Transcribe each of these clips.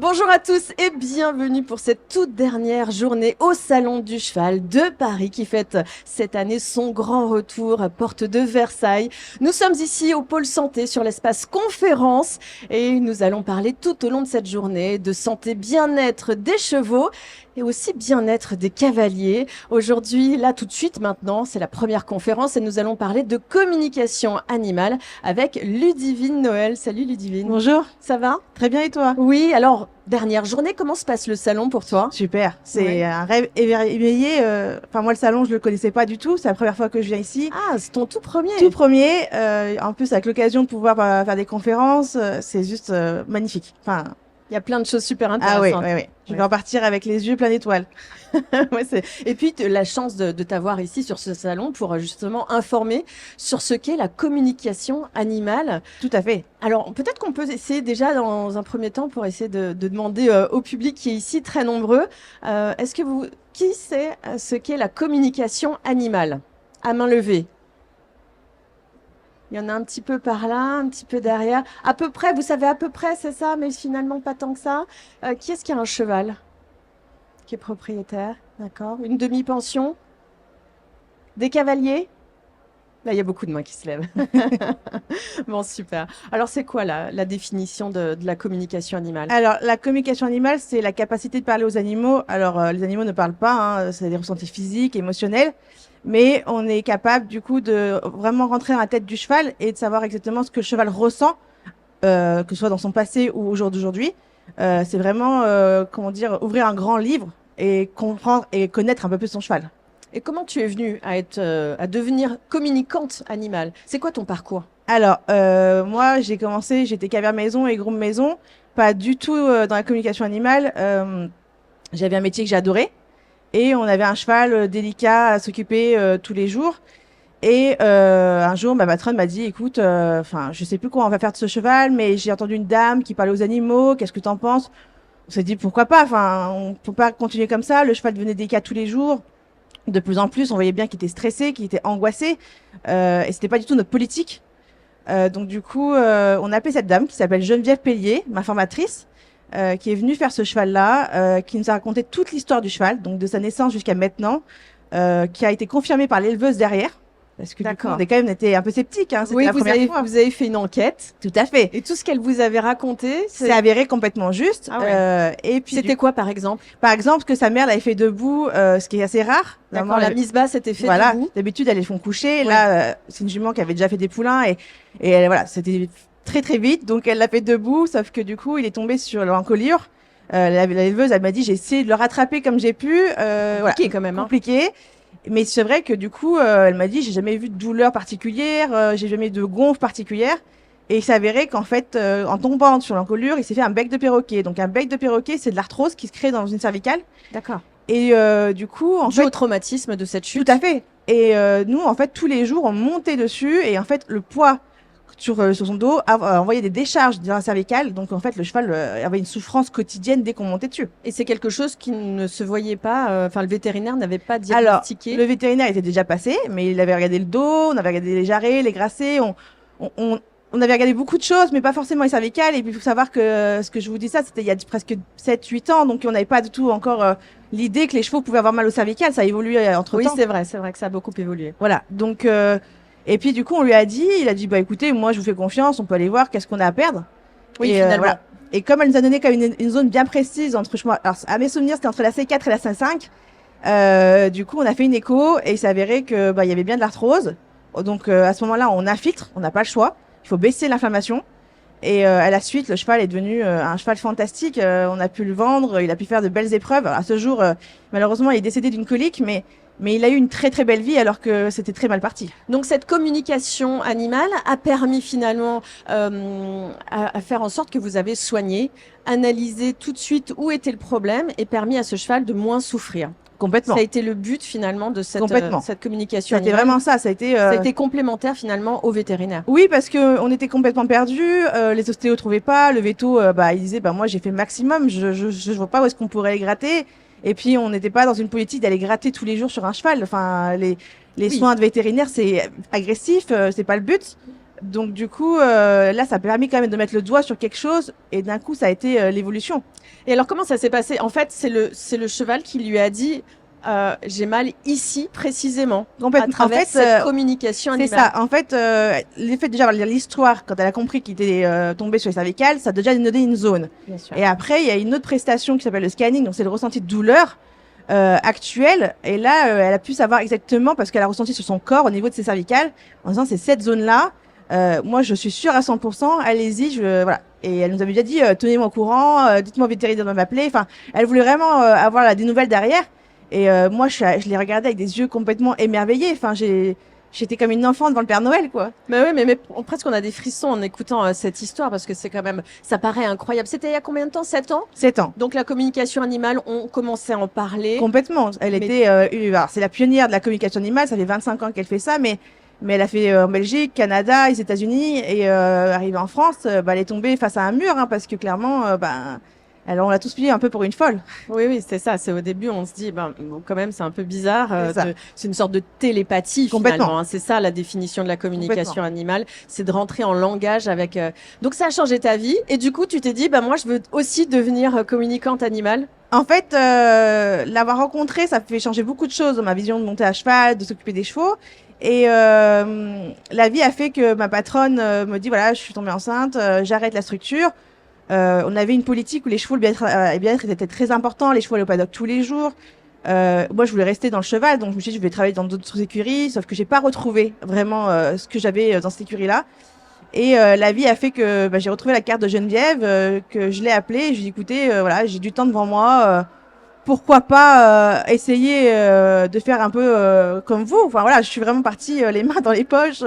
Bonjour à tous et bienvenue pour cette toute dernière journée au Salon du Cheval de Paris qui fête cette année son grand retour à Porte de Versailles. Nous sommes ici au pôle santé sur l'espace conférence et nous allons parler tout au long de cette journée de santé bien-être des chevaux et aussi bien-être des cavaliers. Aujourd'hui, là tout de suite maintenant, c'est la première conférence et nous allons parler de communication animale avec Ludivine Noël. Salut Ludivine. Bonjour, Ça va? très bien et toi? Oui, alors, dernière journée, comment se passe le salon pour toi? Super, c'est Ouais. un rêve éveillé. Enfin, moi, le salon, je le connaissais pas du tout. C'est la première fois que je viens ici. Ah, c'est ton tout premier. Tout premier. En plus, avec l'occasion de pouvoir faire des conférences, c'est juste magnifique. Enfin, Il y a plein de choses super ah oui, intéressantes. oui, oui. Je vais Ouais. en partir avec les yeux pleins d'étoiles. Ouais, et puis, la chance de t'avoir ici sur ce salon pour justement informer sur ce qu'est la communication animale. Tout à fait. Alors, peut-être qu'on peut essayer déjà dans un premier temps pour essayer de demander au public qui est ici très nombreux, qui sait ce qu'est la communication animale? À main levée. Il y en a un petit peu par là, un petit peu derrière. À peu près, vous savez à peu près, c'est ça, mais finalement pas tant que ça. Qui est-ce qui a un cheval qui est propriétaire? D'accord. Une demi-pension? Des cavaliers? Là, il y a beaucoup de mains qui se lèvent. Bon, super. Alors, c'est quoi la définition de la communication animale? Alors, la communication animale, c'est la capacité de parler aux animaux. Alors, les animaux ne parlent pas, hein, c'est des ressentis physiques, émotionnels, mais on est capable, du coup, de vraiment rentrer dans la tête du cheval et de savoir exactement ce que le cheval ressent, que ce soit dans son passé ou au jour d'aujourd'hui. C'est vraiment, comment dire, ouvrir un grand livre et comprendre et connaître un peu plus son cheval. Et comment tu es venue à devenir communicante animale? C'est quoi ton parcours? Alors, moi, j'étais cavalière maison et groom maison, pas du tout dans la communication animale. J'avais un métier que j'adorais et on avait un cheval délicat à s'occuper tous les jours. Et un jour, ma patronne m'a dit, écoute, enfin, je sais plus quoi on va faire de ce cheval, mais j'ai entendu une dame qui parlait aux animaux. Qu'est-ce que t'en penses? On s'est dit pourquoi pas. Enfin, on peut pas continuer comme ça. Le cheval devenait délicat tous les jours. De plus en plus, on voyait bien qu'il était stressé, qu'il était angoissé, et c'était pas du tout notre politique. Donc du coup, on a appelé cette dame qui s'appelle Geneviève Pellier, ma formatrice, qui est venue faire ce cheval-là, qui nous a raconté toute l'histoire du cheval, donc de sa naissance jusqu'à maintenant, qui a été confirmée par l'éleveuse derrière, parce que du coup, D'accord. on est quand même était un peu sceptique, hein, c'était Oui, la première fois. vous avez fait une enquête Tout à fait. et tout ce qu'elle vous avait raconté, C'est avéré complètement juste. Ah ouais. Et puis, c'était quoi par exemple? par exemple, que sa mère l'avait fait debout, ce qui est assez rare. D'accord, Normalement, la mise basse était faite voilà, debout. d'habitude, elles les font coucher. Ouais. Là, c'est une jument qui avait déjà fait des poulains et elle, voilà, c'était très très vite. Donc, elle l'a fait debout, sauf que du coup, il est tombé sur l'encolure. L'éleveuse, elle m'a dit, j'ai essayé de le rattraper comme j'ai pu. Voilà, Compliqué quand même. Hein. compliqué. Mais c'est vrai que du coup, elle m'a dit, j'ai jamais vu de douleur particulière, j'ai jamais eu de gonfle particulière. Et il s'est avéré qu'en fait, en tombant sur l'encolure, il s'est fait un bec de perroquet. Donc, un bec de perroquet, c'est de l'arthrose qui se crée dans une cervicale. D'accord. Et du coup, en Dû fait, au traumatisme de cette chute. tout à fait. Et nous, en fait, tous les jours, on montait dessus et en fait, le poids sur son dos envoyait des décharges dans la cervicale. Donc, en fait, le cheval avait une souffrance quotidienne dès qu'on montait dessus. Et c'est quelque chose qui ne se voyait pas. Enfin, le vétérinaire n'avait pas Alors, diagnostiqué. le vétérinaire était déjà passé, mais il avait regardé le dos, on avait regardé les jarrets, les gracets, on avait regardé beaucoup de choses, mais pas forcément les cervicales. Et puis, il faut savoir que ce que je vous dis ça, c'était il y a presque 7-8 ans, donc on n'avait pas du tout encore l'idée que les chevaux pouvaient avoir mal aux cervicales. Ça a évolué entre Oui, temps. c'est vrai que ça a beaucoup évolué. Voilà. Donc, et puis du coup, on lui a dit, il a dit, bah écoutez, moi je vous fais confiance, on peut aller voir, qu'est-ce qu'on a à perdre. Oui, Et, finalement. voilà. Et comme elle nous a donné quand même une zone bien précise entre, alors à mes souvenirs, c'était entre la C4 et la C5. Du coup, on a fait une écho et il s'est avéré que bah il y avait bien de l'arthrose. Donc à ce moment-là, on infiltre, on n'a pas le choix. Il faut baisser l'inflammation. Et à la suite, le cheval est devenu un cheval fantastique. On a pu le vendre, il a pu faire de belles épreuves. À ce jour, malheureusement, il est décédé d'une colique, mais il a eu une très très belle vie alors que c'était très mal parti. Donc cette communication animale a permis finalement à faire en sorte que vous avez soigné, analysé tout de suite où était le problème et permis à ce cheval de moins souffrir. Complètement. Ça a été le but finalement de cette communication C'était animale. vraiment ça. Ça a été complémentaire finalement au vétérinaire. Oui, parce que on était complètement perdus. Les ostéos trouvaient pas. Le véto, il disait, moi j'ai fait le maximum. Je vois pas où est-ce qu'on pourrait les gratter. Et puis on n'était pas dans une politique d'aller gratter tous les jours sur un cheval. Enfin, les soins de vétérinaire, c'est agressif. C'est pas le but. Donc du coup, là, ça a permis quand même de mettre le doigt sur quelque chose, et d'un coup, ça a été l'évolution. Et alors, comment ça s'est passé? En fait, c'est le cheval qui lui a dit j'ai mal ici précisément, à Complètement. En travers fait, cette communication c'est animale. ça. En fait, l'effet déjà de lire l'histoire, quand elle a compris qu'il était tombé sur les cervicales, ça a déjà donné une zone. Bien sûr. Et après, il y a une autre prestation qui s'appelle le scanning, donc c'est le ressenti de douleur actuel. Et là, elle a pu savoir exactement, parce qu'elle a ressenti sur son corps au niveau de ses cervicales, en disant c'est cette zone-là. Moi, je suis sûre à 100%. Allez-y, voilà. Et elle nous avait déjà dit, tenez-moi au courant, dites-moi au vétérinaire de m'appeler. Enfin, elle voulait vraiment avoir des nouvelles derrière. Et moi, je l'ai regardée avec des yeux complètement émerveillés. Enfin, j'étais comme une enfant devant le Père Noël, quoi. Mais oui, mais presque on a des frissons en écoutant cette histoire parce que c'est quand même, ça paraît incroyable. C'était il y a combien de temps? 7 ans? 7 ans. Donc la communication animale, on commençait à en parler. Complètement. Elle était, alors, c'est la pionnière de la communication animale. Ça fait 25 ans qu'elle fait ça, mais elle a fait en Belgique, Canada, les États-Unis, et arrivée en France, elle est tombée face à un mur, hein, parce que clairement, on l'a tous pris un peu pour une folle. Oui, oui, c'est ça. C'est au début, on se dit, bon, quand même, c'est un peu bizarre. C'est ça. C'est une sorte de télépathie Complètement. finalement. Hein. C'est ça la définition de la communication animale. C'est de rentrer en langage avec. Donc ça a changé ta vie. Et du coup, tu t'es dit, bah moi, je veux aussi devenir communicante animale. En fait, l'avoir rencontré, ça fait changer beaucoup de choses dans ma vision de monter à cheval, de s'occuper des chevaux. Et la vie a fait que ma patronne me dit, voilà, je suis tombée enceinte, j'arrête la structure. On avait une politique où les chevaux, le bien-être était très important. Les chevaux allaient au paddock tous les jours. Moi, je voulais rester dans le cheval, donc je me suis dit, je vais travailler dans d'autres écuries. Sauf que j'ai pas retrouvé vraiment ce que j'avais dans cette écurie-là. Et la vie a fait que j'ai retrouvé la carte de Geneviève, que je l'ai appelée. Et je lui ai dit, écoutez, voilà, j'ai du temps devant moi. Pourquoi pas essayer de faire un peu comme vous. Enfin voilà, je suis vraiment partie les mains dans les poches.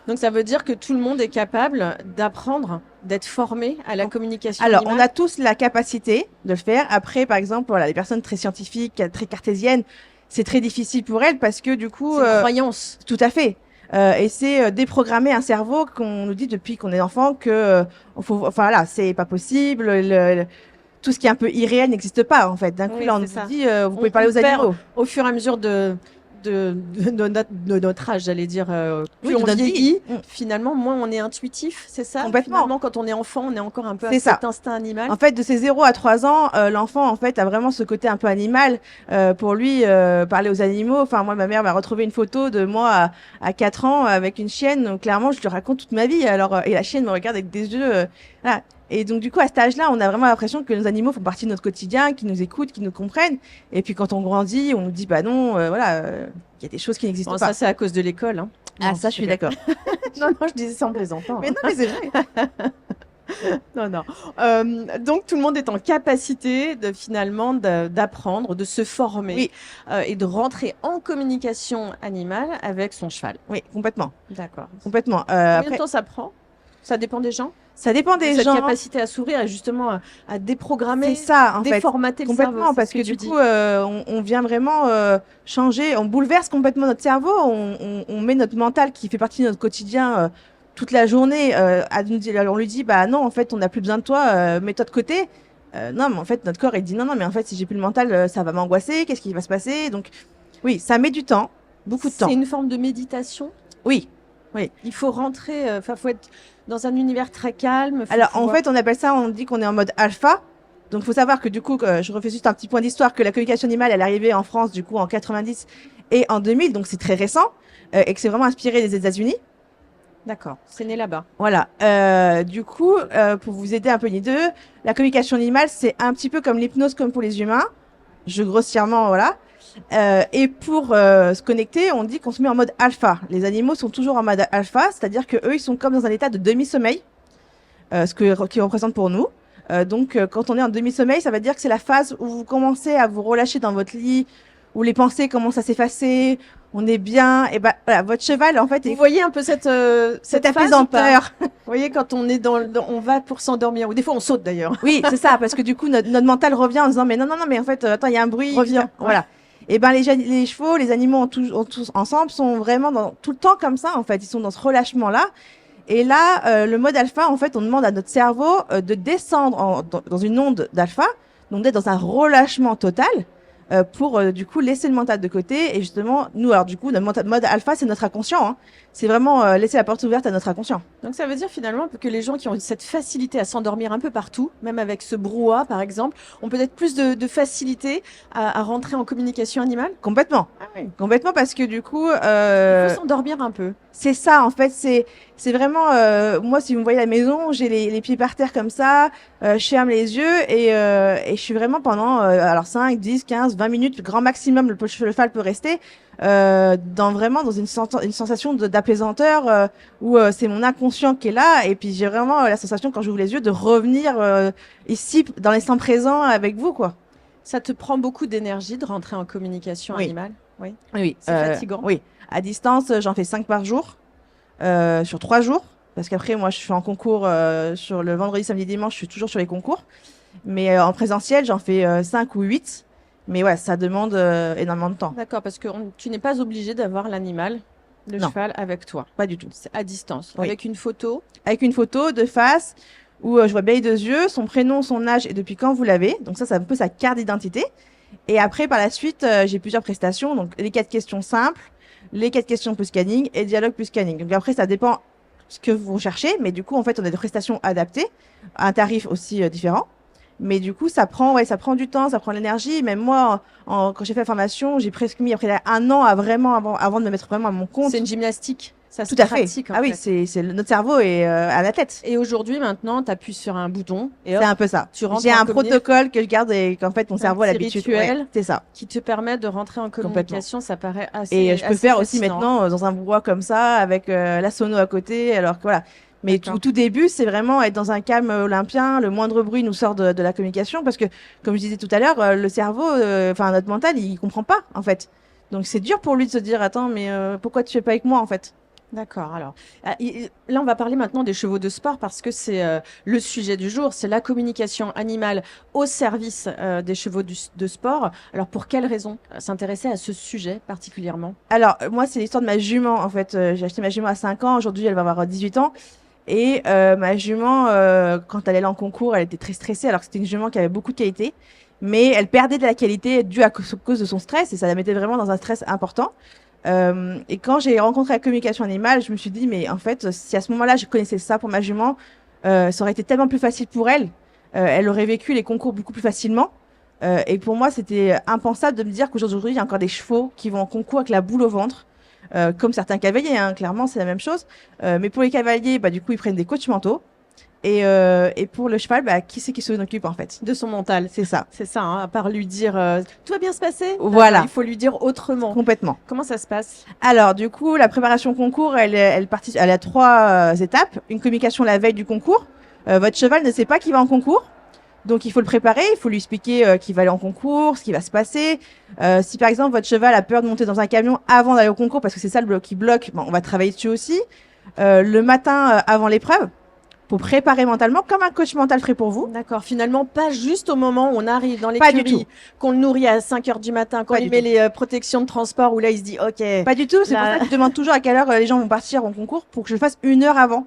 Donc ça veut dire que tout le monde est capable d'apprendre, d'être formé à la communication Alors, animale. on a tous la capacité de le faire. Après, par exemple, voilà, les personnes très scientifiques, très cartésiennes, c'est très difficile pour elles parce que du coup, C'est une croyance. tout à fait. Et c'est déprogrammer un cerveau qu'on nous dit depuis qu'on est enfant que enfin voilà, c'est pas possible. Tout ce qui est un peu irréel n'existe pas en fait. D'un coup, Oui, là, on c'est nous ça. dit, vous pouvez parler aux perd animaux. au fur et à mesure de notre âge, j'allais dire, plus Oui, de on notre vie. vieillit, Mm. finalement, moins on est intuitif, c'est ça? Complètement. Finalement, quand on est enfant, on est encore un peu à C'est cet ça. instinct animal. En fait, de ses 0 à 3 ans, l'enfant en fait a vraiment ce côté un peu animal. Pour lui, parler aux animaux. Enfin, moi, ma mère m'a retrouvé une photo de moi à 4 ans avec une chienne. Donc, clairement, je lui raconte toute ma vie. Alors, et la chienne me regarde avec des yeux. Voilà. Et donc, du coup, à cet âge-là, on a vraiment l'impression que nos animaux font partie de notre quotidien, qu'ils nous écoutent, qu'ils nous comprennent. Et puis, quand on grandit, on nous dit, bah non, voilà, il y a des choses qui n'existent Bon, pas. ça, c'est à cause de l'école. Hein. Ah, Non, ça, je suis c'est d'accord. Non, non, je disais ça en plaisantant. Mais non, mais c'est vrai. Non, non. Donc tout le monde est en capacité de finalement d'apprendre, de se former Oui. Et de rentrer en communication animale avec son cheval. Oui, complètement. D'accord. Complètement. Combien Après, de temps ça prend? Ça dépend des gens. ça dépend des Cette gens. capacité à sourire et justement à déprogrammer, C'est ça, en fait. déformater le Complètement, cerveau. c'est parce ce que tu du dis. coup, on vient vraiment changer, on bouleverse complètement notre cerveau, on met notre mental qui fait partie de notre quotidien toute la journée à nous dire, on lui dit, bah non, en fait, on n'a plus besoin de toi, mets-toi de côté. Non, mais en fait, notre corps, il dit, non, non, mais en fait, si j'ai plus le mental, ça va m'angoisser, qu'est-ce qui va se passer? Donc, oui, ça met du temps, beaucoup de temps. C'est une forme de méditation. Oui. Il faut rentrer, enfin, faut être dans un univers très calme. faut Alors, en pouvoir- fait, on appelle ça, on dit qu'on est en mode alpha. Donc, il faut savoir que du coup, je refais juste un petit point d'histoire, que la communication animale, elle est arrivée en France, du coup, en 90 et en 2000, donc c'est très récent, et que c'est vraiment inspiré des États-Unis. D'accord, c'est né là-bas. Voilà. Du coup, pour vous aider un peu les deux, la communication animale, c'est un petit peu comme l'hypnose, comme pour les humains. Je grossièrement, voilà. Et pour se connecter, on dit qu'on se met en mode alpha. Les animaux sont toujours en mode alpha, c'est-à-dire que eux, ils sont comme dans un état de demi-sommeil, qui représente pour nous. Donc, quand on est en demi-sommeil, ça veut dire que c'est la phase où vous commencez à vous relâcher dans votre lit, où les pensées commencent à s'effacer, on est bien. Et ben, voilà, votre cheval, en fait, Vous est voyez un peu cette cette phase ou pas? apaisanteur. Vous voyez quand on est on va pour s'endormir ou des fois on saute d'ailleurs. Oui, c'est ça, parce que du coup, notre mental revient en disant, mais non, non, non, mais en fait, attends, il y a un bruit. Reviens. Voilà. Et ben, les chevaux, les animaux tous ensemble sont vraiment tout le temps comme ça, en fait. Ils sont dans ce relâchement-là. Et là, le mode alpha, en fait, on demande à notre cerveau de descendre dans une onde d'alpha, donc d'être dans un relâchement total. pour du coup laisser le mental de côté et justement nous alors du coup mode alpha c'est notre inconscient hein. C'est vraiment laisser la porte ouverte à notre inconscient. Donc ça veut dire finalement que les gens qui ont cette facilité à s'endormir un peu partout, même avec ce brouhaha par exemple, ont peut-être plus de facilité à rentrer en communication animale. Complètement. Ah oui. Complètement parce que du coup Il faut s'endormir un peu. c'est ça en fait, c'est vraiment moi si vous me voyez à la maison, j'ai les pieds par terre comme ça, je ferme les yeux et je suis vraiment pendant alors 5, 10, 15, 20 minutes le grand maximum le cheval peut rester dans vraiment dans une sensation d'apaisanteur où c'est mon inconscient qui est là et puis j'ai vraiment la sensation quand j'ouvre les yeux de revenir ici dans l'instant présent avec vous quoi. Ça te prend beaucoup d'énergie de rentrer en communication Oui. animale? Oui. Oui, C'est fatigant? Oui, à distance, j'en fais 5 par jour, sur 3 jours. Parce qu'après, moi, je suis en concours sur le vendredi, samedi, dimanche, je suis toujours sur les concours. Mais en présentiel, j'en fais 5 ou 8. Mais ouais, ça demande énormément de temps. D'accord, parce que tu n'es pas obligé d'avoir l'animal, le Non. cheval, avec toi. Pas du tout. C'est à distance, Oui. avec une photo. Avec une photo de face où je vois bien les deux yeux, son prénom, son âge et depuis quand vous l'avez. Donc ça, c'est un peu sa carte d'identité. Et après, par la suite, j'ai plusieurs prestations. Donc les 4 questions simples, les 4 questions plus scanning et dialogue plus scanning. Donc après, ça dépend ce que vous cherchez. Mais du coup, en fait, on a des prestations adaptées, à un tarif aussi différent. Mais du coup, ça prend du temps, ça prend de l'énergie. Même moi, quand j'ai fait la formation, j'ai presque mis après 1 an à vraiment, avant de me mettre vraiment à mon compte. C'est une gymnastique. Ça se Tout à fait. pratique, en Ah oui, fait. notre cerveau est à la tête. Et aujourd'hui, maintenant, tu appuies sur un bouton et C'est hop, un peu ça. tu rentres J'ai en un protocole que je garde et qu'en fait, mon cerveau a petit l'habitude. rituel. Ouais, c'est ça. qui te permet de rentrer en communication. Ça paraît assez Et je peux assez faire aussi fascinant. maintenant dans un brouhaha comme ça, avec la sono à côté. Alors que voilà. Mais D'accord. tout début, c'est vraiment être dans un calme olympien. Le moindre bruit nous sort de la communication parce que, comme je disais tout à l'heure, le cerveau, enfin notre mental, il comprend pas en fait. Donc c'est dur pour lui de se dire, attends, mais pourquoi tu fais pas avec moi en fait? D'accord. Alors, là, on va parler maintenant des chevaux de sport parce que c'est le sujet du jour. C'est la communication animale au service des chevaux de sport. Alors, pour quelles raisons s'intéresser à ce sujet particulièrement? Alors, moi, c'est l'histoire de ma jument. En fait, j'ai acheté ma jument à 5 ans. Aujourd'hui, elle va avoir 18 ans. Et ma jument, quand elle allait en concours, elle était très stressée alors que c'était une jument qui avait beaucoup de qualité. Mais elle perdait de la qualité due à cause de son stress et ça la mettait vraiment dans un stress important. Et quand j'ai rencontré la communication animale, je me suis dit, mais en fait, si à ce moment-là, je connaissais ça pour ma jument, ça aurait été tellement plus facile pour elle. Elle aurait vécu les concours beaucoup plus facilement. Et pour moi, c'était impensable de me dire qu'aujourd'hui, il y a encore des chevaux qui vont en concours avec la boule au ventre, comme certains cavaliers, hein, clairement, c'est la même chose. Mais pour les cavaliers, bah, du coup, ils prennent des coachs mentaux. Et pour le cheval, bah, qui c'est qui s'en occupe en fait? De son mental. C'est ça. C'est ça, hein, à part lui dire tout va bien se passer. Voilà. Il faut lui dire autrement. Complètement. Comment ça se passe? Alors, du coup, la préparation concours, elle a 3 étapes. Une communication la veille du concours. Votre cheval ne sait pas qu'il va en concours. Donc, il faut le préparer. Il faut lui expliquer qu'il va aller en concours, ce qui va se passer. Si, par exemple, votre cheval a peur de monter dans un camion avant d'aller au concours, parce que c'est ça qui bloque, bon, on va travailler dessus aussi. Le matin avant l'épreuve, pour préparer mentalement, comme un coach mental ferait pour vous. D'accord. Finalement, pas juste au moment où on arrive dans Pas du l'écurie, qu'on le nourrit à 5 heures du matin, qu'on Pas lui du met tout. les protections de transport, où là, il se dit, OK. Pas du tout. C'est pour ça que je demande toujours à quelle heure les gens vont partir en concours pour que je le fasse 1 heure avant.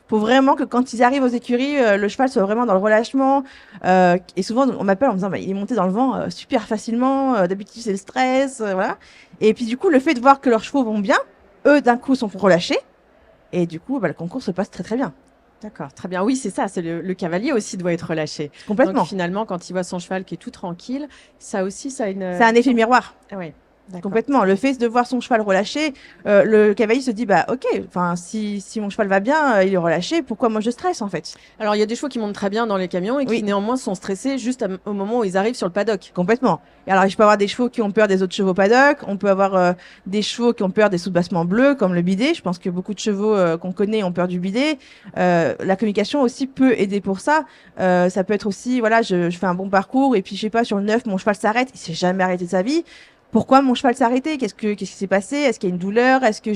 Pour vraiment que quand ils arrivent aux écuries, le cheval soit vraiment dans le relâchement. Et souvent, on m'appelle en me disant, bah, il est monté dans le vent super facilement. D'habitude, c'est le stress. Voilà. Et puis, du coup, le fait de voir que leurs chevaux vont bien, eux, d'un coup, sont relâchés. Et du coup, bah, le concours se passe très, très bien. D'accord, très bien. Oui, c'est ça. C'est le cavalier aussi doit être relâché. Complètement. Donc finalement, quand il voit son cheval qui est tout tranquille, ça aussi, ça a une. C'est un effet miroir. Ah oui. D'accord. Complètement. Le fait de voir son cheval relâché, le cavalier se dit, bah, ok, enfin, si mon cheval va bien, il est relâché, pourquoi moi je stresse, en fait? Alors, il y a des chevaux qui montent très bien dans les camions et qui Oui. néanmoins sont stressés juste au moment où ils arrivent sur le paddock. Complètement. Et alors, je peux avoir des chevaux qui ont peur des autres chevaux paddock. On peut avoir des chevaux qui ont peur des soubassements bleus, comme le bidet. Je pense que beaucoup de chevaux qu'on connaît ont peur du bidet. La communication aussi peut aider pour ça. Ça peut être aussi, voilà, je fais un bon parcours et puis, je sais pas, sur le 9, mon cheval s'arrête. Il s'est jamais arrêté de sa vie. Pourquoi mon cheval s'est arrêté? Qu'est-ce qui s'est passé? Est-ce qu'il y a une douleur? Est-ce que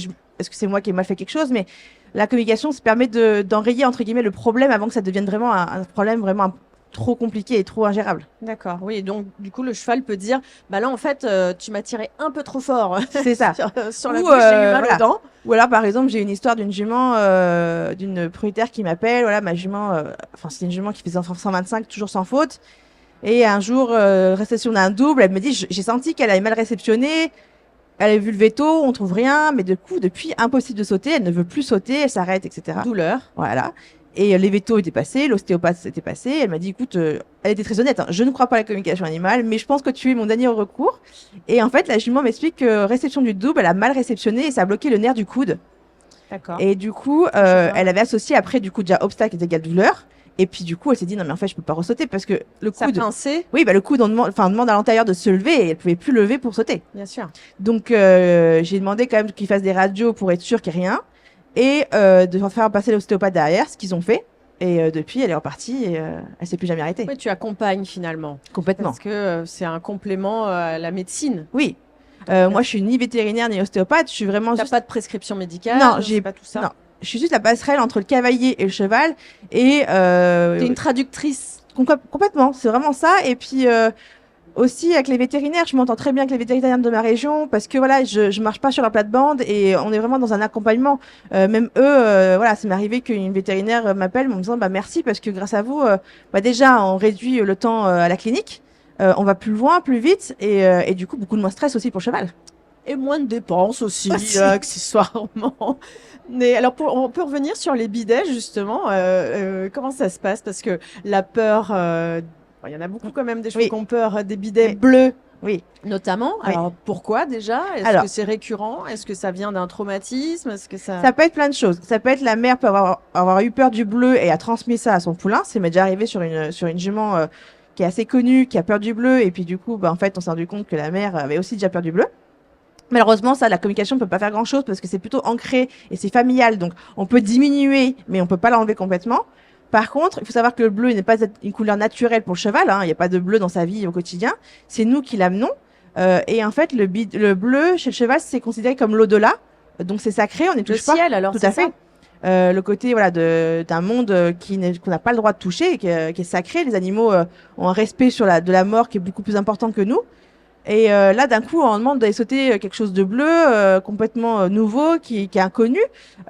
c'est moi qui ai mal fait quelque chose? Mais la communication, ça permet d'enrayer, entre guillemets, le problème avant que ça devienne vraiment un problème vraiment trop compliqué et trop ingérable. D'accord, oui. Donc, du coup, le cheval peut dire, bah là, en fait, tu m'as tiré un peu trop fort C'est ça. sur la Ou, bouche, j'ai eu mal voilà. aux dents. Ou alors, par exemple, j'ai une histoire d'une jument, d'une propriétaire qui m'appelle. Voilà, ma jument, enfin, c'était une jument qui faisait 125, toujours sans faute. Et un jour, réception d'un double, elle me dit, j'ai senti qu'elle avait mal réceptionné. Elle a vu le veto, on trouve rien, mais du coup, depuis, impossible de sauter. Elle ne veut plus sauter, elle s'arrête, etc. Douleur. Voilà. Et les vétos étaient passés, l'ostéopathe s'était passé. Elle m'a dit, écoute, elle était très honnête, hein, je ne crois pas à la communication animale, mais je pense que tu es mon dernier recours. Et en fait, la jument m'explique que réception du double, elle a mal réceptionné et ça a bloqué le nerf du coude. D'accord. Et du coup, elle avait associé après, du coup, déjà obstacle est égal douleur. Et puis, du coup, elle s'est dit, non, mais en fait, je peux pas ressauter parce que le Ça coude. pincé, Oui, bah, le coude, on demande à l'antérieur de se lever et elle pouvait plus lever pour sauter. bien sûr. Donc, j'ai demandé quand même qu'ils fassent des radios pour être sûr qu'il n'y ait rien et de faire passer l'ostéopathe derrière, ce qu'ils ont fait. Et depuis, elle est repartie et elle s'est plus jamais arrêtée. Oui, tu accompagnes finalement. Complètement. Parce que c'est un complément à la médecine. Oui. Moi, je suis ni vétérinaire ni ostéopathe. Je suis vraiment T'as juste. pas de prescription médicale. Non, c'est pas tout ça. Non, je suis juste la passerelle entre le cavalier et le cheval. Et T'es une traductrice. complètement. C'est vraiment ça. Et puis aussi avec les vétérinaires, je m'entends très bien avec les vétérinaires de ma région parce que voilà, je marche pas sur la plate-bande et on est vraiment dans un accompagnement. Même eux, voilà, ça m'est arrivé qu'une vétérinaire m'appelle en me disant bah merci parce que grâce à vous, bah déjà on réduit le temps à la clinique, on va plus loin, plus vite et du coup beaucoup de moins stress aussi pour le cheval. Et moins de dépenses aussi, Aussi. accessoirement. Mais alors, on peut revenir sur les bidets, justement. Comment ça se passe? Parce que la peur, il y en a beaucoup quand même des choses Oui. qui ont peur, des bidets Oui. bleus, Oui. notamment. Oui. Alors, pourquoi déjà? Est-ce Alors- que c'est récurrent? Est-ce que ça vient d'un traumatisme? Est-ce que ça... Ça peut être plein de choses. Ça peut être la mère peut avoir eu peur du bleu et a transmis ça à son poulain. C'est m'est déjà arrivé sur une jument qui est assez connue, qui a peur du bleu. Et puis du coup, bah, en fait, on s'est rendu compte que la mère avait aussi déjà peur du bleu. Malheureusement, ça, la communication ne peut pas faire grand-chose parce que c'est plutôt ancré et c'est familial. Donc, on peut diminuer, mais on peut pas l'enlever complètement. Par contre, il faut savoir que le bleu n'est pas une couleur naturelle pour le cheval. Hein. Il n'y a pas de bleu dans sa vie au quotidien. C'est nous qui l'amenons. Et en fait, le bleu chez le cheval, c'est considéré comme l'au-delà. Donc, c'est sacré. On ne Le touche pas. ciel, alors, Tout c'est à fait. ça? Le côté voilà d'un monde qu'on n'a pas le droit de toucher, qui est sacré. Les animaux ont un respect de la mort qui est beaucoup plus important que nous. Et là, d'un coup, on demande d'aller sauter quelque chose de bleu, complètement nouveau, qui est inconnu.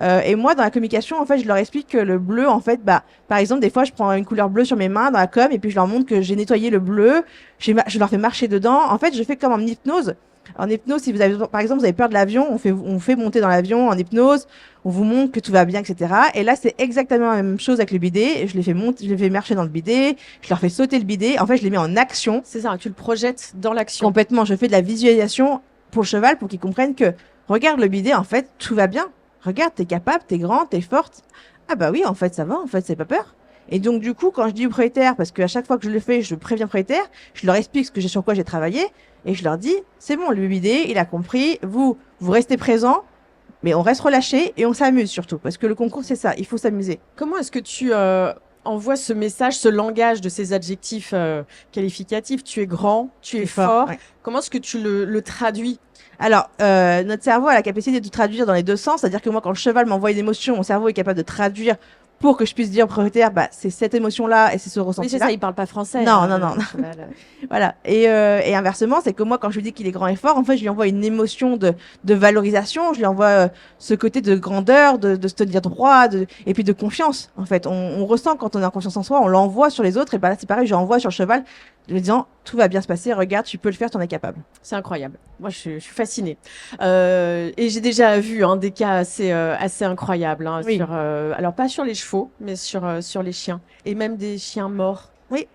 Et moi, dans la communication, en fait, je leur explique que le bleu, en fait, bah, par exemple, des fois, je prends une couleur bleue sur mes mains dans la com, et puis je leur montre que j'ai nettoyé le bleu, je leur fais marcher dedans. En fait, je fais comme en hypnose. En hypnose, si vous avez, par exemple, vous avez peur de l'avion, on fait monter dans l'avion en hypnose, on vous montre que tout va bien, etc. Et là, c'est exactement la même chose avec le bidet. Je les fais monter, je les fais marcher dans le bidet, je leur fais sauter le bidet. En fait, je les mets en action. C'est ça, tu le projettes dans l'action. Complètement. Je fais de la visualisation pour le cheval pour qu'il comprenne que, regarde le bidet, en fait, tout va bien. Regarde, t'es capable, t'es grande, t'es forte. Ah bah oui, en fait, ça va, en fait, c'est pas peur. Et donc, du coup, quand je dis au propriétaire, parce qu'à chaque fois que je le fais, je préviens le propriétaire, je leur explique sur quoi j'ai travaillé, et je leur dis, c'est bon, le bidet, il a compris, vous restez présent, mais on reste relâché et on s'amuse surtout, parce que le concours, c'est ça, il faut s'amuser. Comment est-ce que tu envoies ce message, ce langage de ces adjectifs qualificatifs? Tu es grand, tu es fort. Ouais. Comment est-ce que tu le traduis? Alors, notre cerveau a la capacité de traduire dans les deux sens, c'est-à-dire que moi, quand le cheval m'envoie une émotion, mon cerveau est capable de traduire pour que je puisse dire au propriétaire, bah, c'est cette émotion-là et c'est ce Oui, ressenti-là. c'est ça, il parle pas français. Non, hein, non. le cheval. Voilà. Et inversement, c'est que moi, quand je lui dis qu'il est grand et fort, en fait, je lui envoie une émotion de valorisation. Je lui envoie ce côté de grandeur, de se tenir droit, et puis de confiance. En fait, on ressent quand on a confiance en soi, on l'envoie sur les autres. Et ben là, c'est pareil, je l'envoie sur le cheval, lui disant tout va bien se passer. Regarde, tu peux le faire, tu en es capable. C'est incroyable. Moi, je suis fascinée. Et j'ai déjà vu des cas assez incroyables. Hein, Oui. Alors, pas sur les chevaux, mais sur les chiens. Et même des chiens morts. Oui.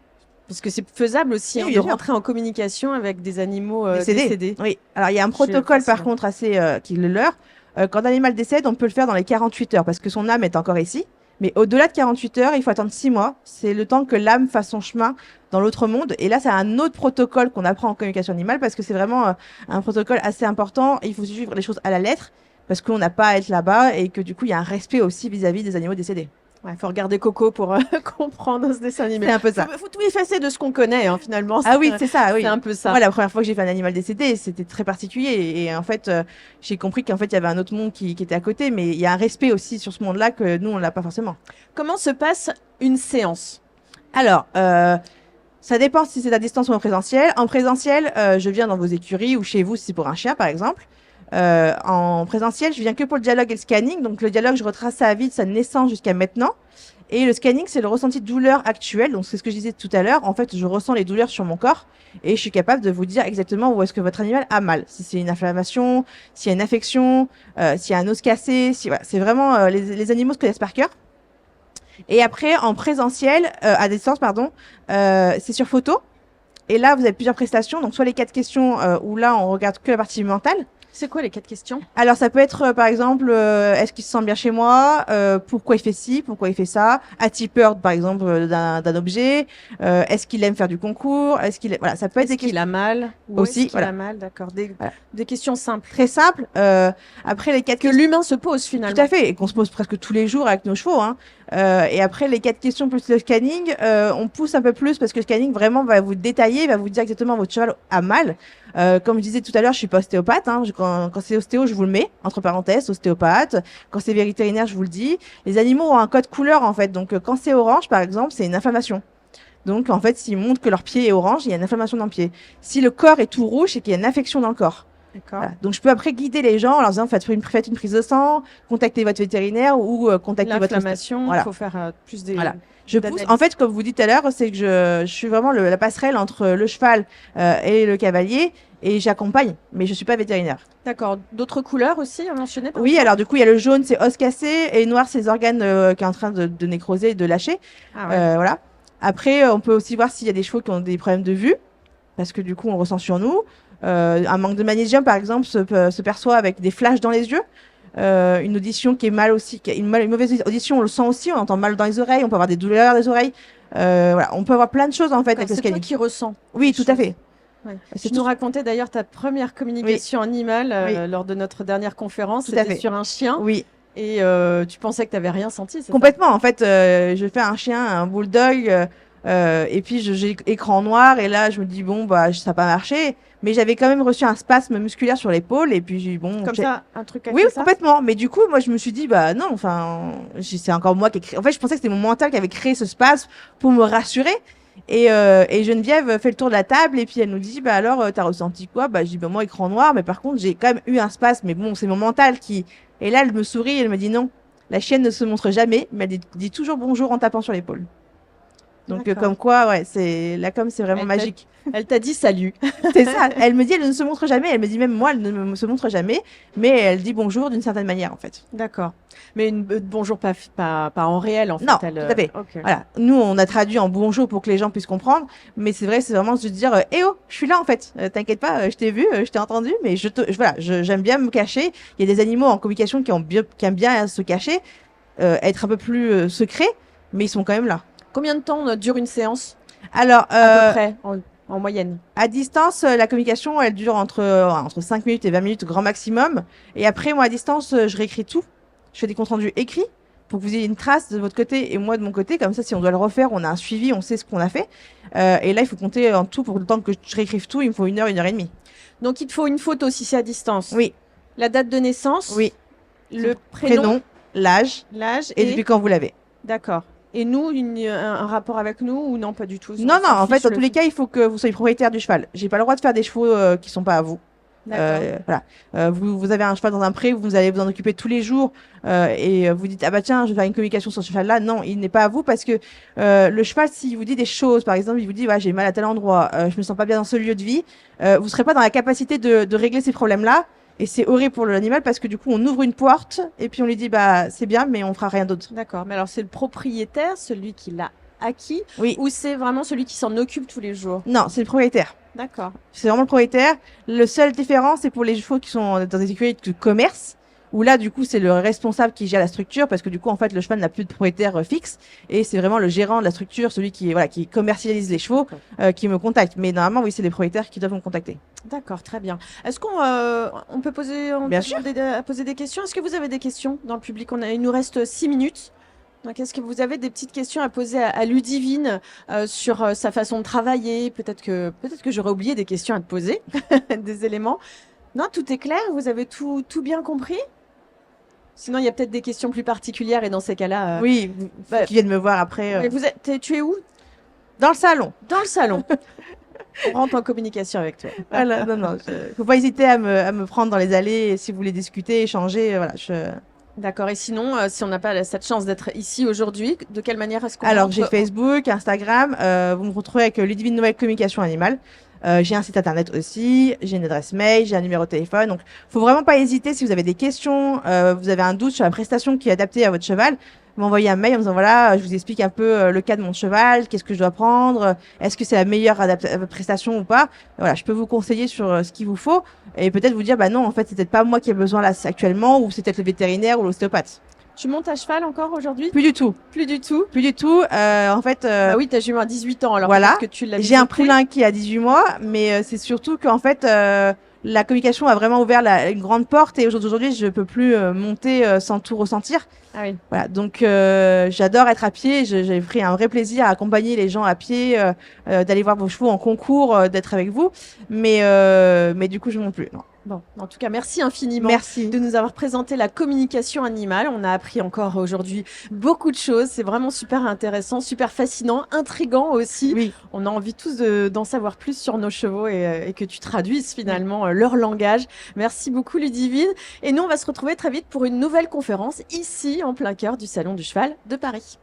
Parce que c'est faisable aussi Oui, de bien sûr. rentrer en communication avec des animaux Décédé. décédés. Oui. Alors, il y a un protocole, par fascinant. contre, assez qui est le leur. Quand un animal décède, on peut le faire dans les 48 heures parce que son âme est encore ici. Mais au-delà de 48 heures, il faut attendre 6 mois. C'est le temps que l'âme fasse son chemin dans l'autre monde. Et là, c'est un autre protocole qu'on apprend en communication animale parce que c'est vraiment un protocole assez important. Il faut suivre les choses à la lettre parce qu'on n'a pas à être là-bas et que du coup, il y a un respect aussi vis-à-vis des animaux décédés. Ouais, faut regarder Coco pour comprendre ce dessin animé. C'est un peu ça. Faut tout effacer de ce qu'on connaît, finalement. Ah oui, c'est ça, oui. C'est un peu ça. Moi, la première fois que j'ai fait un animal décédé, c'était très particulier. Et en fait, j'ai compris qu'en fait, il y avait un autre monde qui était à côté. Mais il y a un respect aussi sur ce monde-là que nous, on l'a pas forcément. Comment se passe une séance? Alors, ça dépend si c'est à distance ou en présentiel. En présentiel, je viens dans vos écuries ou chez vous si c'est pour un chien, par exemple. En présentiel, je viens que pour le dialogue et le scanning. Donc le dialogue, je retrace sa vie de sa naissance jusqu'à maintenant. Et le scanning, c'est le ressenti de douleur actuel. Donc c'est ce que je disais tout à l'heure. En fait, je ressens les douleurs sur mon corps et je suis capable de vous dire exactement où est-ce que votre animal a mal. Si c'est une inflammation, s'il y a une infection, s'il y a un os cassé. Si, voilà. C'est vraiment les animaux se connaissent par cœur. Et après, en présentiel, à distance, pardon, c'est sur photo. Et là, vous avez plusieurs prestations. Donc soit les 4 questions où là, on regarde que la partie mentale. C'est quoi les 4 questions? Alors ça peut être par exemple est-ce qu'il se sent bien chez moi, pourquoi il fait ci, pourquoi il fait ça, a-t-il peur par exemple d'un objet, est-ce qu'il aime faire du concours, voilà, ça peut être Est-ce qu'il a mal? Ou aussi, est-ce qu'il voilà. a mal, d'accord. Voilà. Des questions simples. Très simple. Après les 4 Que l'humain se pose finalement. tout à fait, et qu'on se pose presque tous les jours avec nos chevaux. Hein. Et après les 4 questions plus le scanning, on pousse un peu plus parce que le scanning vraiment va vous détailler, va vous dire exactement votre cheval a mal. Comme je disais tout à l'heure, je suis pas ostéopathe. Hein. Quand c'est ostéo, je vous le mets entre parenthèses, ostéopathe. Quand c'est vétérinaire, je vous le dis. Les animaux ont un code couleur en fait. Donc quand c'est orange, par exemple, c'est une inflammation. Donc en fait, s'ils montrent que leur pied est orange, il y a une inflammation dans le pied. Si le corps est tout rouge, c'est qu'il y a une infection dans le corps. D'accord. Voilà. Donc je peux après guider les gens en leur disant faites une prise de sang, contactez votre vétérinaire ou contactez votre L'inflammation, voilà. il faut faire plus des. Voilà. Je pousse. En fait, comme vous dites tout à l'heure, c'est que je suis vraiment la passerelle entre le cheval et le cavalier et j'accompagne, mais je suis pas vétérinaire. D'accord. D'autres couleurs aussi à mentionner? Oui, alors du coup, il y a le jaune, c'est os cassé, et le noir, c'est les organes qui est en train de nécroser et de lâcher. Ah ouais. Voilà. Après, on peut aussi voir s'il y a des chevaux qui ont des problèmes de vue, parce que du coup, on le ressent sur nous. Un manque de magnésium, par exemple, se perçoit avec des flashs dans les yeux. Une audition qui est mal aussi, une mauvaise audition, on le sent aussi, on entend mal dans les oreilles, on peut avoir des douleurs des oreilles. Voilà, on peut avoir plein de choses en fait avec le C'est toi scanning. qui ressens. Oui, tout à fait. Ouais. C'est Tu nous racontais d'ailleurs ta première communication animale Oui. lors de notre dernière conférence. Tout à C'était fait. sur un chien. Oui, Et tu pensais que tu n'avais rien senti, c'est ça? complètement. En fait, je fais un chien, un bulldog, et puis j'ai écran noir, et là je me dis bon bah ça n'a pas marché, mais j'avais quand même reçu un spasme musculaire sur l'épaule, et puis j'ai dit bon. Comme ça, un truc Oui, fait ça? complètement. Mais du coup, moi, je me suis dit, bah non, enfin, c'est encore moi qui ai créé. En fait, je pensais que c'était mon mental qui avait créé ce spasme pour me rassurer. Et Geneviève fait le tour de la table et puis elle nous dit, bah alors, t'as ressenti quoi? Bah, je dis, bah moi, écran noir, mais par contre, j'ai quand même eu un spasme. Mais bon, c'est mon mental qui. Et là, elle me sourit et elle me dit, non, la chienne ne se montre jamais, mais elle dit toujours bonjour en tapant sur l'épaule. Donc, comme quoi, ouais, la com, c'est vraiment magique. Elle t'a dit salut. C'est ça. Elle me dit, elle ne se montre jamais. Elle me dit, même moi, elle ne se montre jamais. Mais elle dit bonjour d'une certaine manière, en fait. D'accord. Mais bonjour pas en réel, en fait. Non, tout à fait. Okay. Voilà. Nous, on a traduit en bonjour pour que les gens puissent comprendre. Mais c'est vrai, c'est vraiment se dire, eh oh, je suis là, en fait. T'inquiète pas, je t'ai vu, je t'ai entendu. Mais voilà, j'aime bien me cacher. Il y a des animaux en communication qui aiment bien se cacher, être un peu plus secrets, mais ils sont quand même là. Combien de temps dure une séance? Alors, à peu près, en moyenne. À distance, la communication, elle dure entre 5 minutes et 20 minutes, grand maximum. Et après, moi, à distance, je réécris tout. Je fais des comptes rendus écrits pour que vous ayez une trace de votre côté et moi de mon côté. Comme ça, si on doit le refaire, on a un suivi, on sait ce qu'on a fait. Et là, il faut compter en tout pour le temps que je réécrive tout. Il me faut 1 heure, 1 heure et demie. Donc, il te faut une photo si c'est à distance. Oui. La date de naissance. Oui. Le prénom, l'âge. Et depuis quand vous l'avez. D'accord. Et nous, un rapport avec nous ou non, pas du tout? Non, en fait, dans tous les cas, il faut que vous soyez propriétaire du cheval. J'ai pas le droit de faire des chevaux qui sont pas à vous. Voilà. Vous avez un cheval dans un pré, vous allez vous en occuper tous les jours et vous dites ah bah tiens, je vais faire une communication sur ce cheval-là. Non, il n'est pas à vous parce que le cheval, s'il vous dit des choses, par exemple, il vous dit ouais, j'ai mal à tel endroit, je me sens pas bien dans ce lieu de vie, vous serez pas dans la capacité de régler ces problèmes-là. Et c'est horrible pour l'animal parce que du coup, on ouvre une porte et puis on lui dit bah c'est bien, mais on fera rien d'autre. D'accord. Mais alors, c'est le propriétaire, celui qui l'a acquis, oui. Ou c'est vraiment celui qui s'en occupe tous les jours? Non, c'est le propriétaire. D'accord. C'est vraiment le propriétaire. Le seul différence, c'est pour les chevaux qui sont dans des écuries de commerce, où là, du coup, c'est le responsable qui gère la structure, parce que du coup, en fait, le cheval n'a plus de propriétaire fixe, et c'est vraiment le gérant de la structure, celui qui commercialise les chevaux, qui me contacte. Mais normalement, oui, c'est les propriétaires qui doivent me contacter. D'accord, très bien. Est-ce qu'on peut poser, poser des questions? Est-ce que vous avez des questions dans le public? Il nous reste 6 minutes. Donc, est-ce que vous avez des petites questions à poser à Ludivine sur sa façon de travailler? Peut-être que j'aurais oublié des questions à te poser, des éléments. Non, tout est clair? Vous avez tout bien compris? Sinon, il y a peut-être des questions plus particulières et dans ces cas-là... Oui, qui viennent me voir après. Tu es où? Dans le salon. Dans le salon. On rentre en communication avec toi. Voilà, non, faut pas hésiter à me prendre dans les allées et si vous voulez discuter, échanger, voilà. D'accord. Et sinon, si on n'a pas cette chance d'être ici aujourd'hui, de quelle manière est-ce qu'on Alors, rentre j'ai Facebook, Instagram, vous me retrouvez avec Ludivine Nouvelle Communication Animale. J'ai un site internet aussi, j'ai une adresse mail, j'ai un numéro de téléphone. Donc, faut vraiment pas hésiter si vous avez des questions, vous avez un doute sur la prestation qui est adaptée à votre cheval. Vous m'envoyez un mail en me disant voilà, je vous explique un peu le cas de mon cheval, qu'est-ce que je dois prendre, est-ce que c'est la meilleure prestation ou pas. Voilà, je peux vous conseiller sur ce qu'il vous faut et peut-être vous dire bah non, en fait, c'est peut-être pas moi qui ai besoin là actuellement ou c'est peut-être le vétérinaire ou l'ostéopathe. Tu montes à cheval encore aujourd'hui? Plus du tout. Plus du tout. Plus du tout. En fait. Bah oui, ta jument a 18 ans, alors Voilà. peut-être que tu l'as J'ai un près. poulain qui a 18 mois, mais c'est surtout qu'en fait, la communication a vraiment ouvert une grande porte et aujourd'hui, je peux plus monter sans tout ressentir. Ah oui. Voilà, donc j'adore être à pied. J'ai pris un vrai plaisir à accompagner les gens à pied, d'aller voir vos chevaux en concours, d'être avec vous. Mais du coup, je ne monte plus. Non. Bon, en tout cas, merci infiniment Merci. de nous avoir présenté la communication animale. On a appris encore aujourd'hui beaucoup de choses. C'est vraiment super intéressant, super fascinant, intriguant aussi. Oui. On a envie tous d'en savoir plus sur nos chevaux et que tu traduises finalement leur langage. Merci beaucoup Ludivine. Et nous, on va se retrouver très vite pour une nouvelle conférence ici, en plein cœur du Salon du Cheval de Paris.